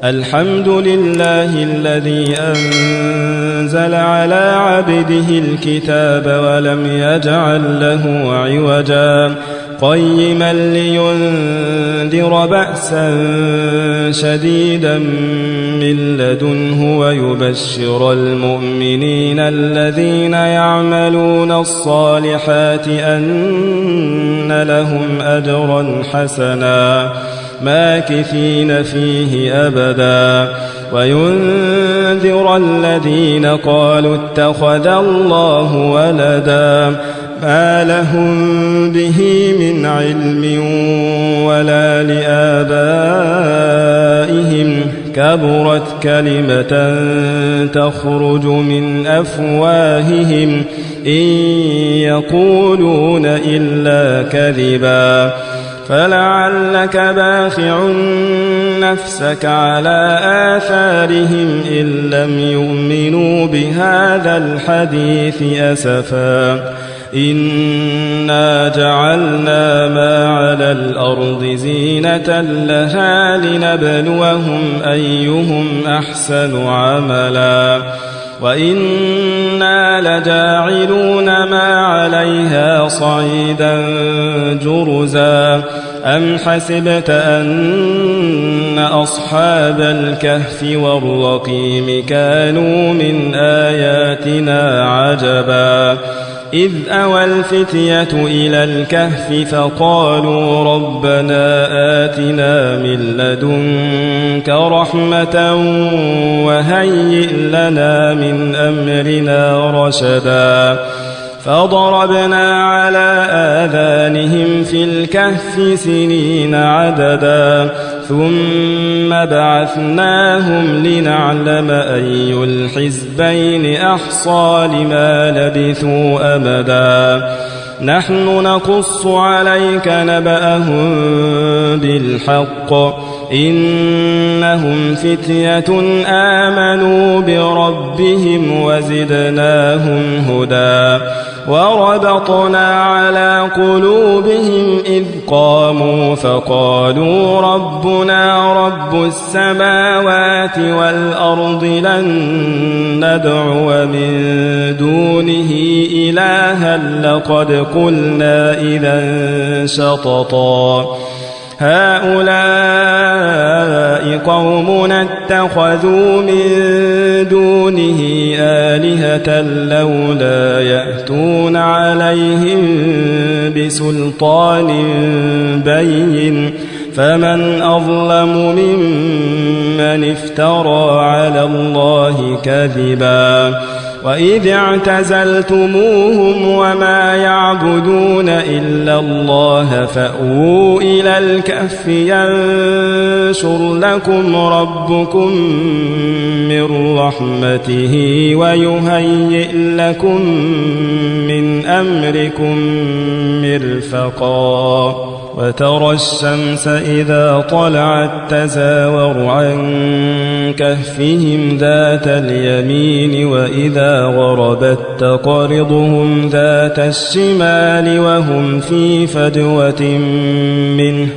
الحمد لله الذي أنزل على عبده الكتاب ولم يجعل له عوجا قيما لينذر بأسا شديدا من لدنه ويبشر المؤمنين الذين يعملون الصالحات أن لهم أجرا حسنا ماكثين فيه أبدا وينذر الذين قالوا اتخذ الله ولدا ما لهم به من علم ولا لآبائهم كبرت كلمة تخرج من أفواههم إن يقولون إلا كذبا فلعلك باخع نفسك على آثارهم إن لم يؤمنوا بهذا الحديث أسفا إنا جعلنا ما على الأرض زينة لها لنبلوهم أيهم أحسن عملا وإنا لجاعلون ما عليها صعيدا جرزا أم حسبت أن أصحاب الكهف والرقيم كانوا من آياتنا عجبا إذ أوى الفتية إلى الكهف فقالوا ربنا آتنا من لدنك رحمة وهيئ لنا من أمرنا رشدا فضربنا على آذانهم في الكهف سنين عددا ثم بعثناهم لنعلم أي الحزبين أحصى لما لبثوا أمدا نحن نقص عليك نبأهم بالحق إنهم فتية آمنوا بربهم وزدناهم هدى وربطنا على قلوبهم إذ قاموا فقالوا ربنا رب السماوات والأرض لن ندعو من دونه إلها لقد قلنا إذا شططا هؤلاء قومنا اتخذوا من دونه آلهة لولا يأتون عليهم بسلطان بين فمن أظلم ممن افترى على الله كذبا وإذ اعتزلتموهم وما يعبدون إلا الله فأووا إلى الكهف ينشر لكم ربكم من رحمته ويهيئ لكم من أمركم مرفقا وترى الشمس إذا طلعت تزاور عن كهفهم ذات اليمين وإذا غربت تقرضهم ذات الشمال وهم في فجوة منه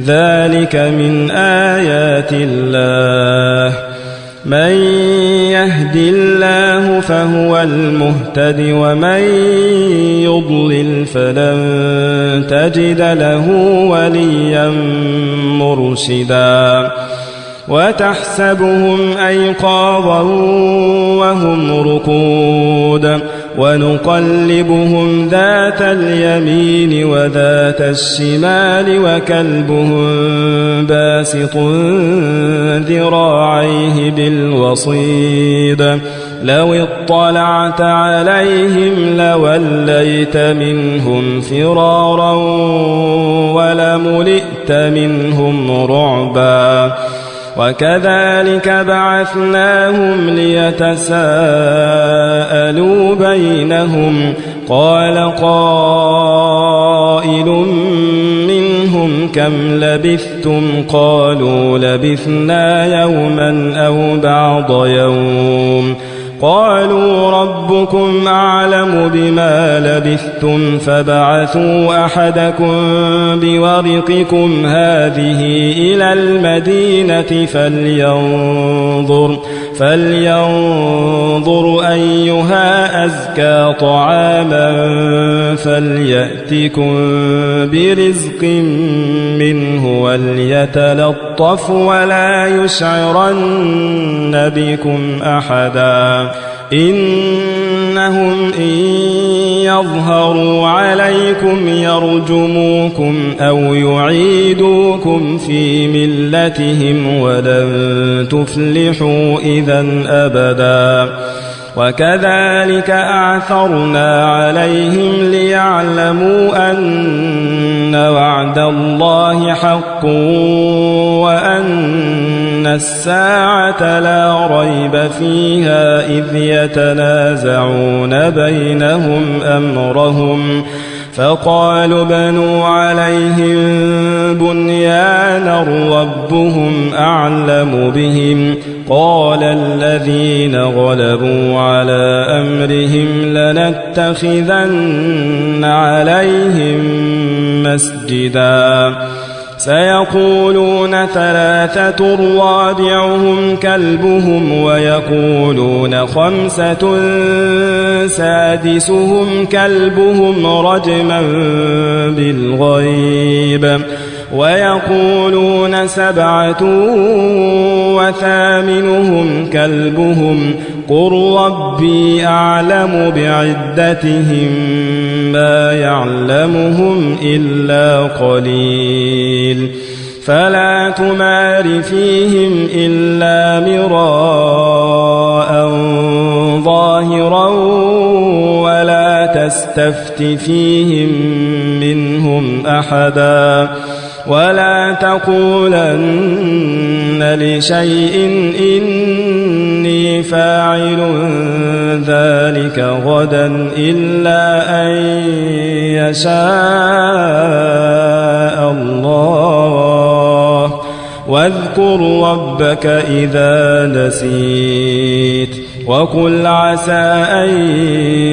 ذلك من آيات الله من يهد الله فهو المهتد ومن يضلل فلن تجد له وليا مرشدا وتحسبهم أيقاظا وهم رقود ونقلبهم ذات اليمين وذات الشمال وكلبهم باسط ذراعيه بالوصيد لو اطلعت عليهم لوليت منهم فرارا ولملئت منهم رعبا وكذلك بعثناهم ليتساءلوا بينهم قال قائل منهم كم لبثتم قالوا لبثنا يوما أو بعض يوم قالوا ربكم أعلم بما لبثتم فابعثوا أحدكم بورقكم هذه إلى المدينة فلينظر أيها أزكى طعاما فليأتكم برزق منه وليتلطف ولا يشعرن بكم أحدا إنهم إن يظهروا عليكم يرجموكم أو يعيدوكم في ملتهم ولن تفلحوا إذا أبدا وكذلك أعثرنا عليهم ليعلموا أن وعد الله حق وأن الساعة لا ريب فيها إذ يتنازعون بينهم أمرهم فقالوا بنوا عليهم بنيانا ربهم أعلم بهم قال الذين غلبوا على أمرهم لنتخذن عليهم مسجدا سيقولون ثلاثة رابعهم كلبهم ويقولون خمسة سادسهم كلبهم رجما بالغيب ويقولون سبعة وثامنهم كلبهم قل ربي أعلم بعدتهم ما يعلمهم إلا قليل فلا تمار فيهم إلا مراء ظاهرا ولا تستفت فيهم منهم أحدا ولا تقولن لشيء إني فاعل ذلك غدا إلا أن يشاء الله واذكر ربك إذا نسيت وقل عسى أن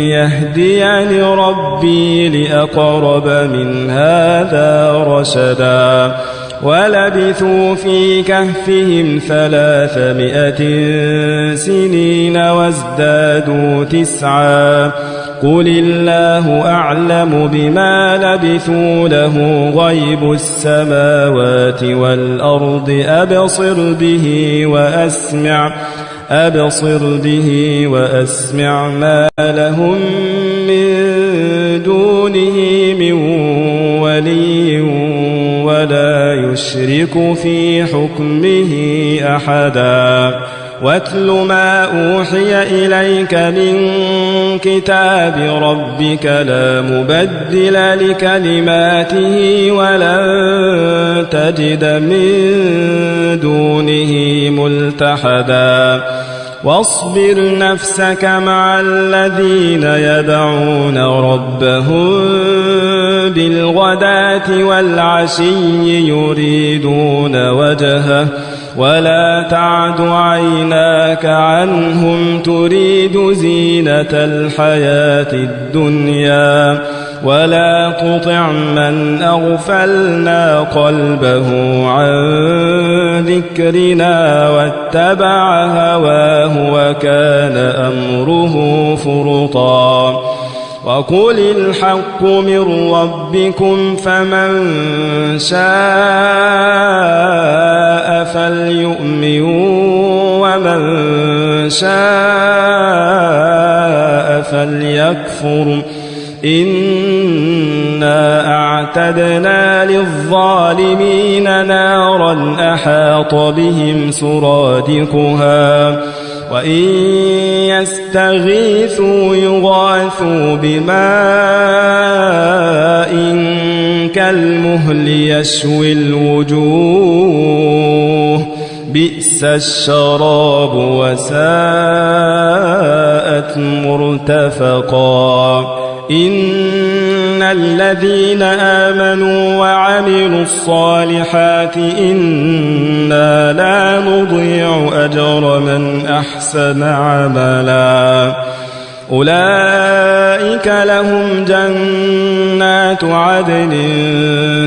يهديني ربي لأقرب من هذا رشدا ولبثوا في كهفهم 300 سنين وازدادوا 9 قل الله أعلم بما لبثوا له غيب السماوات والأرض أبصر به وأسمع ما لهم من دونه من ولي ولا يشرك في حكمه أحدا واتل ما أوحي إليك من كتاب ربك لا مبدل لكلماته ولن تجد من دونه ملتحدا واصبر نفسك مع الذين يدعون ربهم بالغداة والعشي يريدون وجهه ولا تعد عيناك عنهم تريد زينة الحياة الدنيا ولا تطع من أغفلنا قلبه عن ذكرنا واتبع هواه وكان أمره فرطا وقل الحق من ربكم فمن شاء فليؤمن ومن شاء فليكفر إنا أعتدنا للظالمين نارا أحاط بهم سرادقها وإن يستغيثوا يغاثوا بماء كالمهل يشوي الوجوه بئس الشراب وساءت مرتفقا إن الذين آمنوا وعملوا الصالحات إنا لا نضيع أجر من أحسن عملا أولئك لهم جنات عدن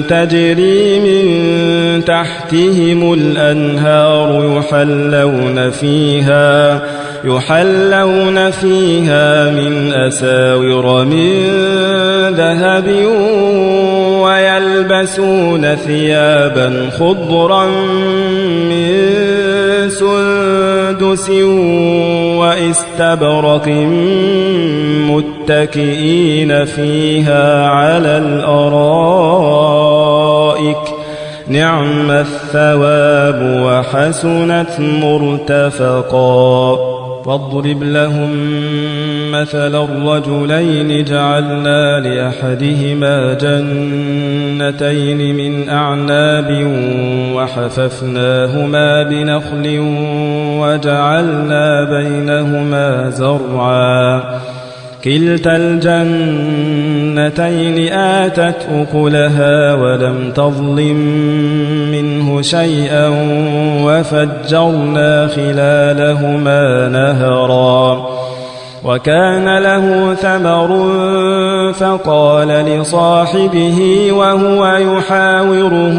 تجري من تحتهم الأنهار يحلون فيها من أساور من ذهب ويلبسون ثيابا خضرا من سندس واستبرق متكئين فيها على الأرائك نعم الثواب وحسنت مرتفقا واضرب لهم مثل الرجلين جعلنا لأحدهما جنتين من أعناب وحففناهما بنخل وجعلنا بينهما زرعا كلتا الجنتين آتت أكلها ولم تظلم منه شيئا وفجرنا خلالهما نهرا وكان له ثمر فقال لصاحبه وهو يحاوره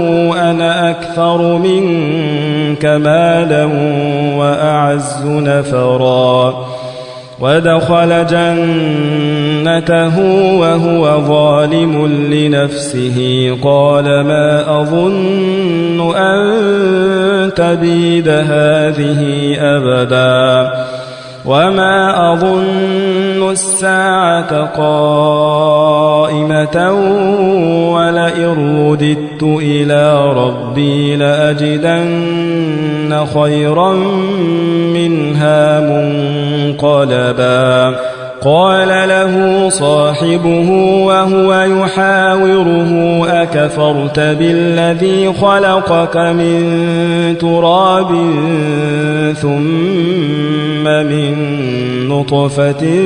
أنا أكثر منك مالا وأعز نفرا ودخل جنته وهو ظالم لنفسه قال ما أظن أن تبيد هذه أبدا وما أظن الساعة قائمة ولئن رددت إلى ربي لأجدن خيرا منها منقلبا قال له صاحبه وهو يحاوره أكفرت بالذي خلقك من تراب ثم من نطفة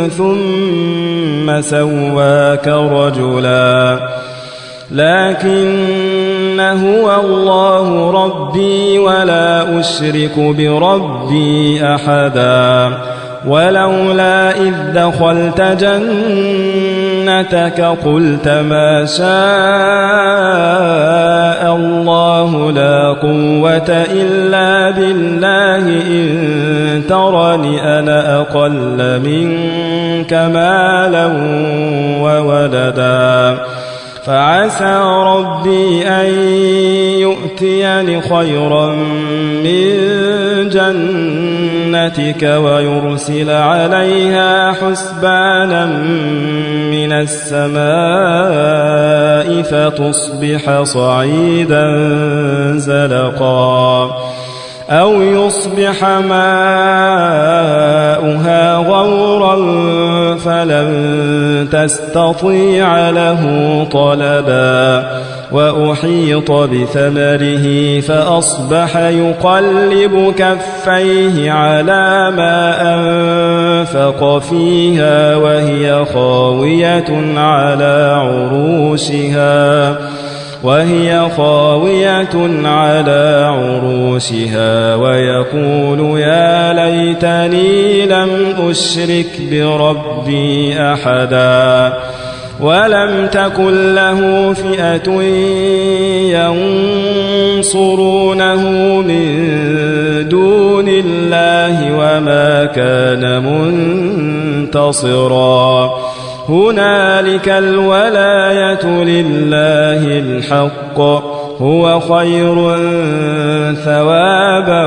ثم سواك رجلا لكن هو الله ربي ولا أشرك بربي أحدا ولولا إذ دخلت جنتك قلت ما شاء الله لا قوة إلا بالله إن ترني أنا أقل منك مالا وولدا فعسى ربي أن يؤتيني خيرا من جنتك ويرسل عليها حسبانا من السماء فتصبح صعيدا زلقا أو يصبح ماؤها غورا فلن تستطيع له طلبا وأحيط بثمره فأصبح يقلب كفيه على ما أنفق فيها وهي خاوية على عروشها ويقول يا ليتني لم أشرك بربي أحدا ولم تكن له فئة ينصرونه من دون الله وما كان منتصرا هنالك الولاية لله الحق هو خير ثوابا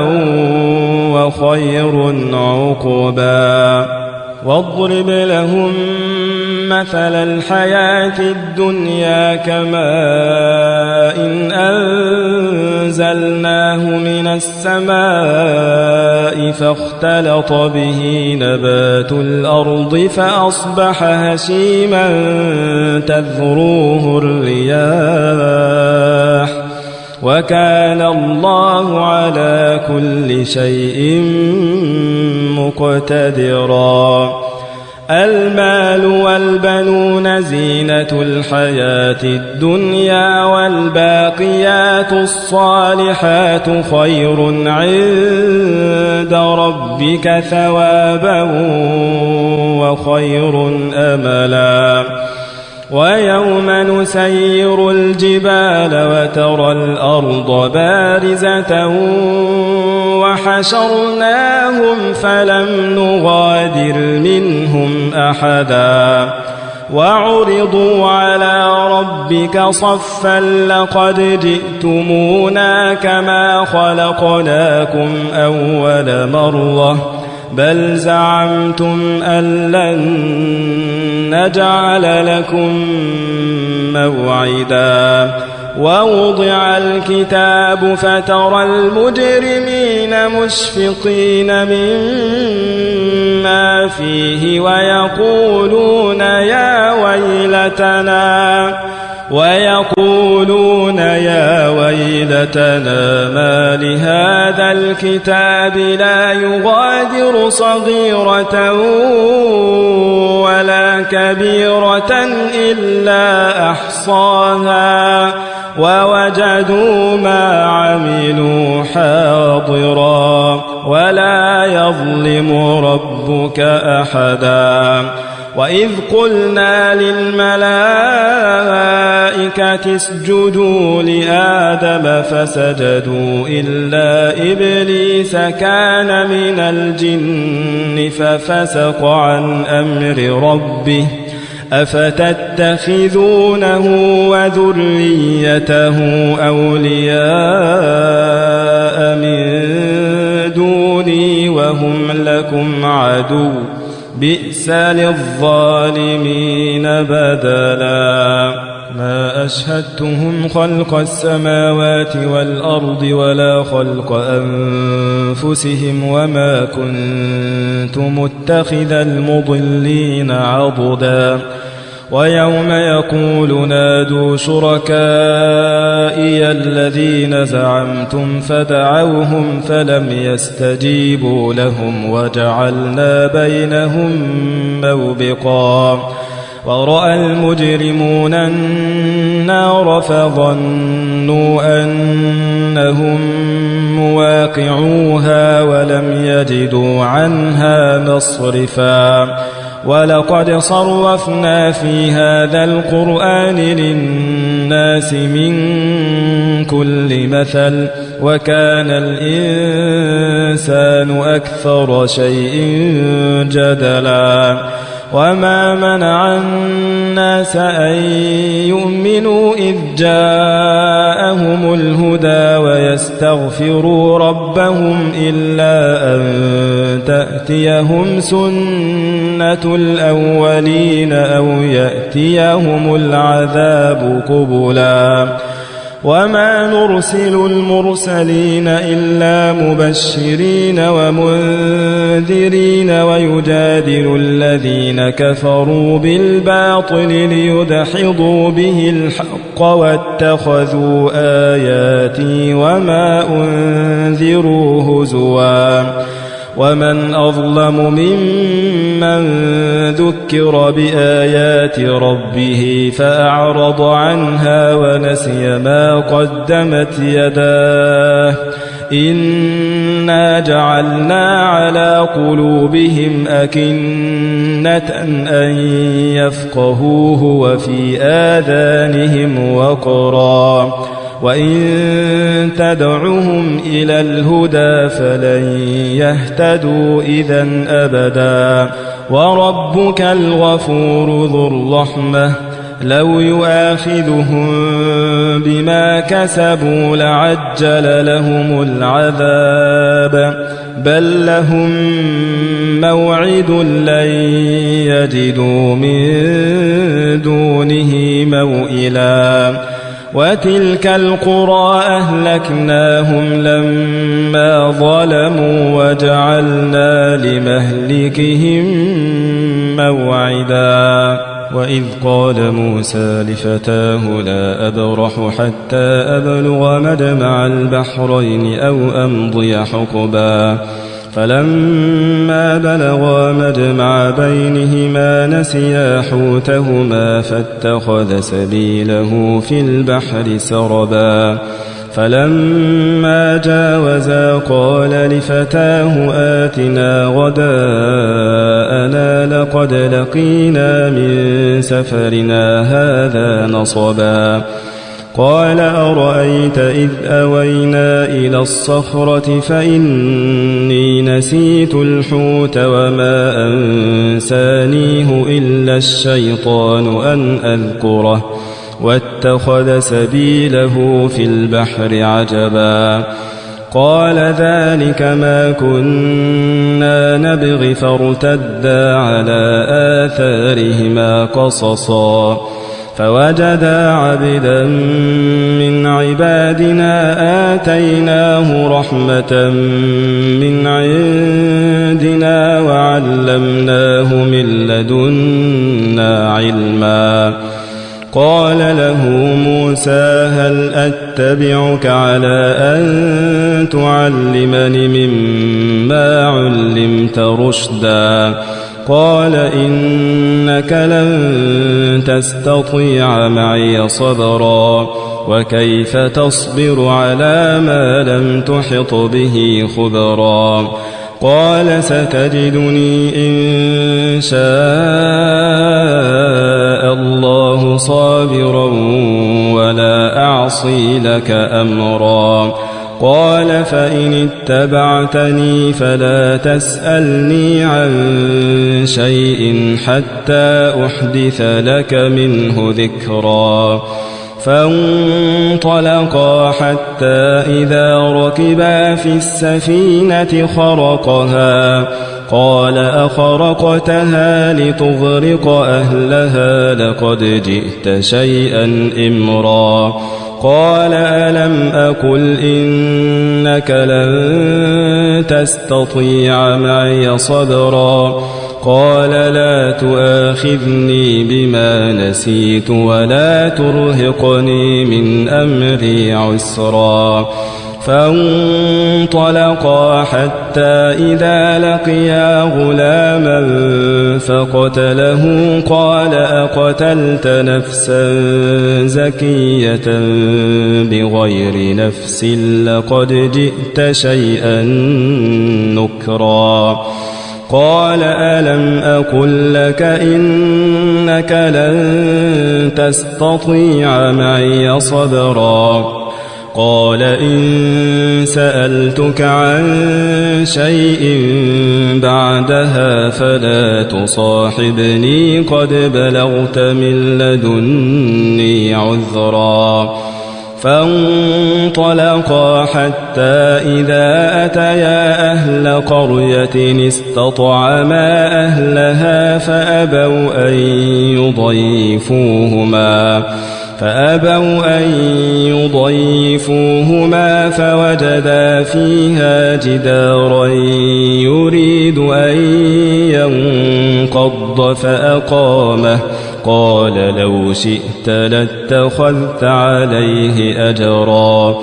وخير عقبا واضرب لهم مثل الحياة الدنيا كماء إن أنزلناه من السماء فاختلط به نبات الأرض فأصبح هشيما تذروه الرياح وكان الله على كل شيء مقتدرا المال والبنون زينة الحياة الدنيا والباقيات الصالحات خير عند ربك ثوابا وخير أملا ويوم نسير الجبال وترى الأرض بارزة وحشرناهم فلم نغادر منهم أحدا وعرضوا على ربك صفا لقد جئتمونا كما خلقناكم أول مرة بل زعمتم أن لن نجعل لكم موعدا ووضع الكتاب فترى المجرمين مشفقين مما فيه ويقولون يا ويلتنا ما لهذا الكتاب لا يغادر صغيرة ولا كبيرة إلا أحصاها ووجدوا ما عملوا حاضرا ولا يظلم ربك أحدا وإذ قلنا للملائكة اسجدوا لآدم فسجدوا إلا إبليس كان من الجن ففسق عن أمر ربه أفتتخذونه وذريته أولياء من دوني وهم لكم عدو بئس للظالمين بدلا ما أشهدتهم خلق السماوات والأرض ولا خلق أنفسهم وما كنت متخذ المضلين عضدا ويوم يقول نادوا شركائي الذين زعمتم فدعوهم فلم يستجيبوا لهم وجعلنا بينهم موبقا ورأى المجرمون النار فظنوا أنهم مواقعوها ولم يجدوا عنها مصرفا ولقد صرفنا في هذا القرآن للناس من كل مثل وكان الإنسان أكثر شيء جدلا وما منع الناس أن يؤمنوا إذ جاءهم الهدى ويستغفروا ربهم إلا أن تأتيهم سنة الأولين أو يأتيهم العذاب قبلا وما نرسل المرسلين إلا مبشرين ومنذرين ويجادل الذين كفروا بالباطل ليدحضوا به الحق واتخذوا آياتي وما أنذروا هزوا ومن أظلم ممن ذكر بآيات ربه فأعرض عنها ونسي ما قدمت يداه إنا جعلنا على قلوبهم أكنة أن يفقهوه وفي آذانهم وقرا وإن تدعهم إلى الهدى فلن يهتدوا إذن أبدا وربك الغفور ذو الرحمة لو يؤاخذهم بما كسبوا لعجل لهم العذاب بل لهم موعد لن يجدوا من دونه موئلا وتلك القرى أهلكناهم لما ظلموا وجعلنا لمهلكهم موعدا وإذ قال موسى لفتاه لا أبرح حتى أبلغ مجمع البحرين أو أمضي حقبا فلما بلغا مجمع بينهما نسيا حوتهما فاتخذ سبيله في البحر سربا فلما جاوزا قال لفتاه آتنا غداءنا لقد لقينا من سفرنا هذا نصبا قال أرأيت إذ أوينا إلى الصخرة فإني نسيت الحوت وما أنسانيه إلا الشيطان أن أذكره واتخذ سبيله في البحر عجبا قال ذلك ما كنا نبغي فارتدا على آثارهما قصصا فوجدا عبدا من عبادنا آتيناه رحمة من عندنا وعلمناه من لدنا علما قال له موسى هل أتبعك على أن تعلمني مما علمت رشدا قال إنك لن تستطيع معي صبرا وكيف تصبر على ما لم تحط به خبرا قال ستجدني إن شاء الله صابرا ولا أعصي لك أمرا قال فإن اتبعتني فلا تسألني عن شيء حتى أحدث لك منه ذكرا فانطلقا حتى إذا ركبا في السفينة خرقها قال أخرقتها لتغرق أهلها لقد جئت شيئا إمرا قال ألم أقل إنك لن تستطيع معي صبرا قال لا تؤاخذني بما نسيت ولا ترهقني من أمري عسرا فانطلقا حتى إذا لقيا غلاما فقتله قال أقتلت نفسا زكية بغير نفس لقد جئت شيئا نكرا قال ألم أقل لك إنك لن تستطيع معي صبرا قال إن سألتك عن شيء بعدها فلا تصاحبني قد بلغت من لدني عذرا فانطلقا حتى إذا أتيا أهل قرية استطعما أهلها فأبوا أن يضيفوهما فوجدا فيها جدارا يريد أن ينقض فأقامه قال لو شئت لاتخذت عليه أجرا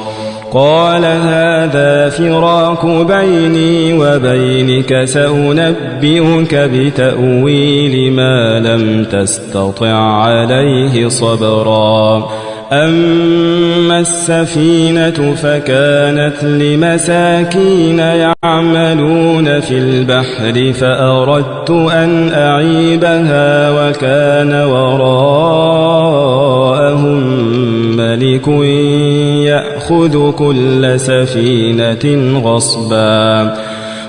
قال هذا فراق بيني وبينك سأنبئك بتأويل ما لم تستطع عليه صبرا أما السفينة فكانت لمساكين يعملون في البحر فأردت أن أعيبها وكان وراءهم ملك يأخذ كل سفينة غصبا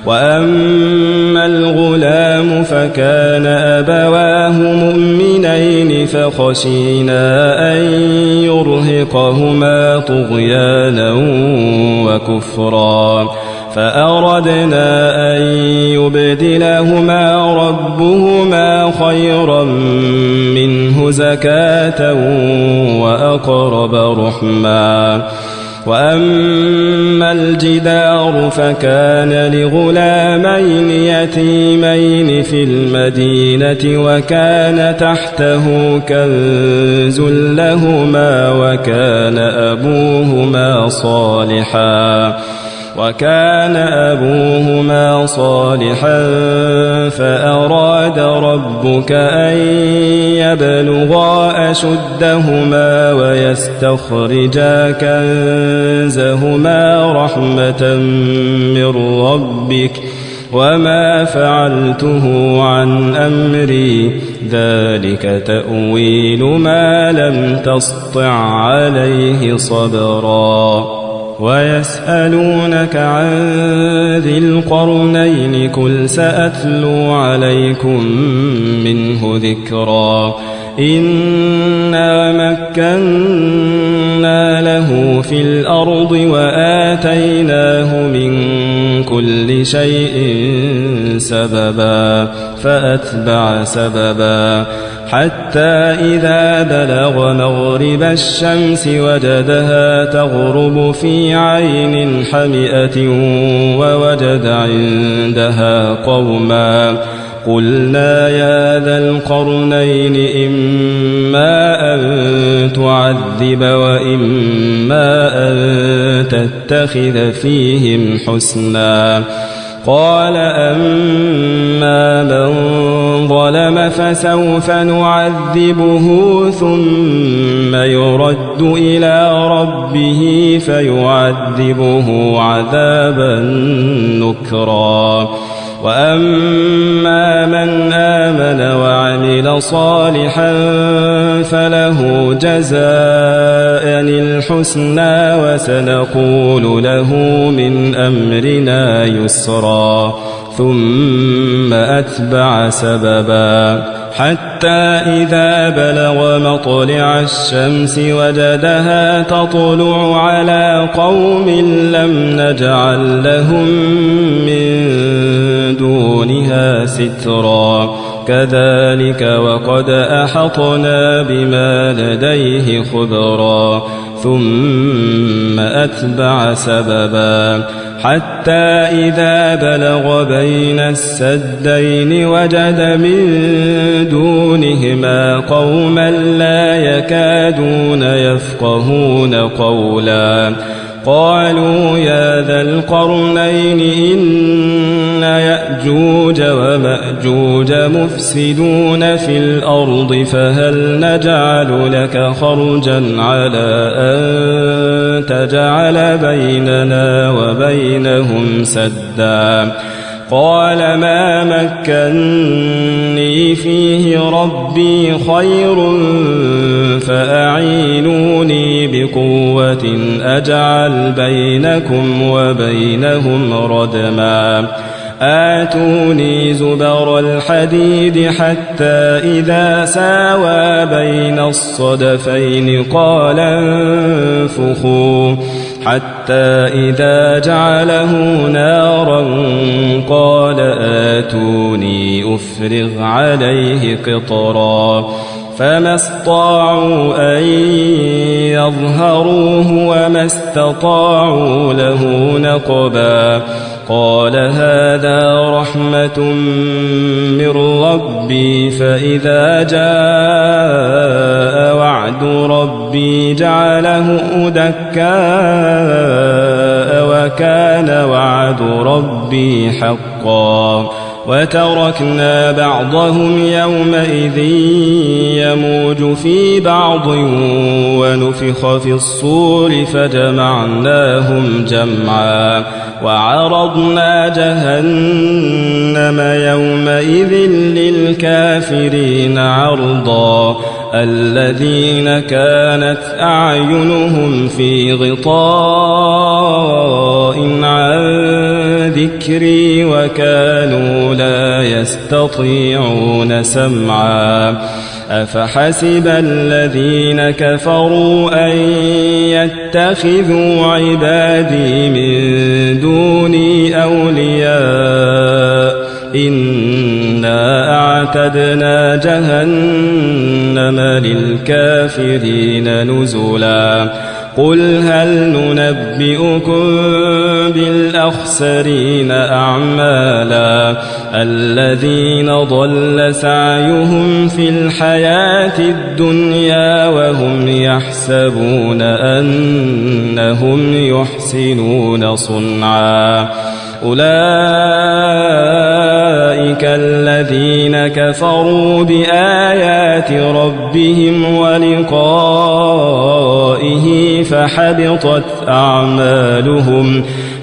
وأما الغلام فكان أبواه مؤمنين فخشينا أن يرهقهما طغيانا وكفرا فأردنا أن يبدلهما ربهما خيرا منه زكاة وأقرب رحما وأما الجدار فكان لغلامين يتيمين في المدينة وكان تحته كنز لهما وكان أبوهما صالحا وكان أبوهما صالحا فأراد ربك أن يبلغا أشدهما ويستخرجا كنزهما رحمة من ربك وما فعلته عن أمري ذلك تأويل ما لم تسطع عليه صبرا ويسألونك عن ذي القرنين قل سأتلو عليكم منه ذكرا إنا مكنا له في الأرض وآتيناه من كل شيء سببا فأتبع سببا حتى إذا بلغ مغرب الشمس وجدها تغرب في عين حمئة ووجد عندها قوما قلنا يا ذا القرنين إما أن تعذب وإما أن تتخذ فيهم حسنا قال أما من ظلم فسوف نعذبه ثم يرد إلى ربه فيعذبه عذابا نكرا وأما من آمن وعمل صالحا فله جزاء الحسنى وسنقول له من أمرنا يسرا ثم أتبع سببا حتى إذا بلغ مطلع الشمس وجدها تطلع على قوم لم نجعل لهم من دونها سترا كذلك وقد أحطنا بما لديه خبرا ثم أتبع سببا حتى إذا بلغ بين السدين وجد من دونهما قوما لا يكادون يفقهون قولا قالوا يا ذا القرنين إن يأجوج ومأجوج مفسدون في الأرض فهل نجعل لك خرجا على أن تجعل بيننا وبينهم سدا قال ما مكني فيه ربي خير فأعينوني بقوة أجعل بينكم وبينهم ردما آتوني زبر الحديد حتى إذا ساوى بين الصدفين قال انفخوا حتى إذا جعله نارا قال آتوني أفرغ عليه قطرا فما استطاعوا أن يظهروه وما استطاعوا له نقبا قال هذا رحمة من ربي فإذا جاء وعد ربي جعله دكاء وكان وعد ربي حقا وتركنا بعضهم يومئذ يموج في بعض ونفخ في الصور فجمعناهم جمعا وعرضنا جهنم يومئذ للكافرين عرضا الذين كانت أعينهم في غطاء عن ذكري وكانوا لا يستطيعون سمعا أفحسب الذين كفروا أن يتخذوا عبادي من دوني أولياء إنا أعتدنا جهنم للكافرين نزلا قل هل ننبئكم بالأخسرين أعمالا الذين ضل سعيهم في الحياة الدنيا وهم يحسبون أنهم يحسنون صنعا أولئك الذين كفروا بآيات ربهم ولقائه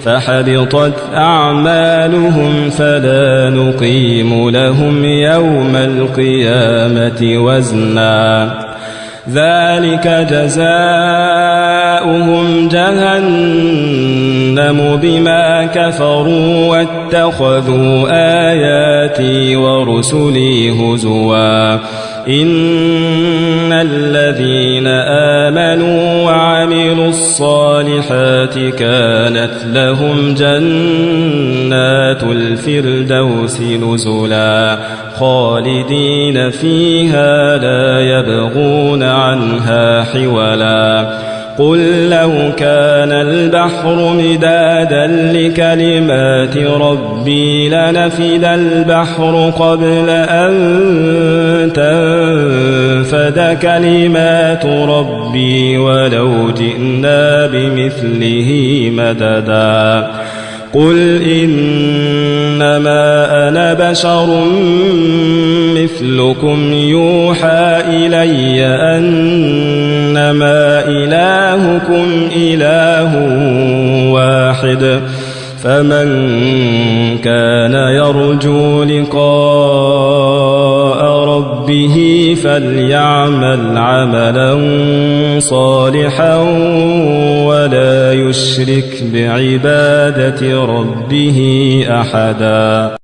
فحبطت أعمالهم فلا نقيم لهم يوم القيامة وزنا ذلك جزاؤهم جهنم بما كفروا واتخذوا آياتي ورسلي هزوا إن الذين آمنوا وعملوا الصالحات كانت لهم جنات الفردوس نزلا خالدين فيها لا يبغون عنها حولا قل لو كان البحر مدادا لكلمات ربي لنفد البحر قبل أن تنفد كلمات ربي ولو جئنا بمثله مددا قل إنما أنا بشر مثلكم يوحى إلي أنما إلهكم إله واحد فمن كان يرجو لقاء ربه فليعمل عملا صالحا ولا يشرك بعبادة ربه أحدا.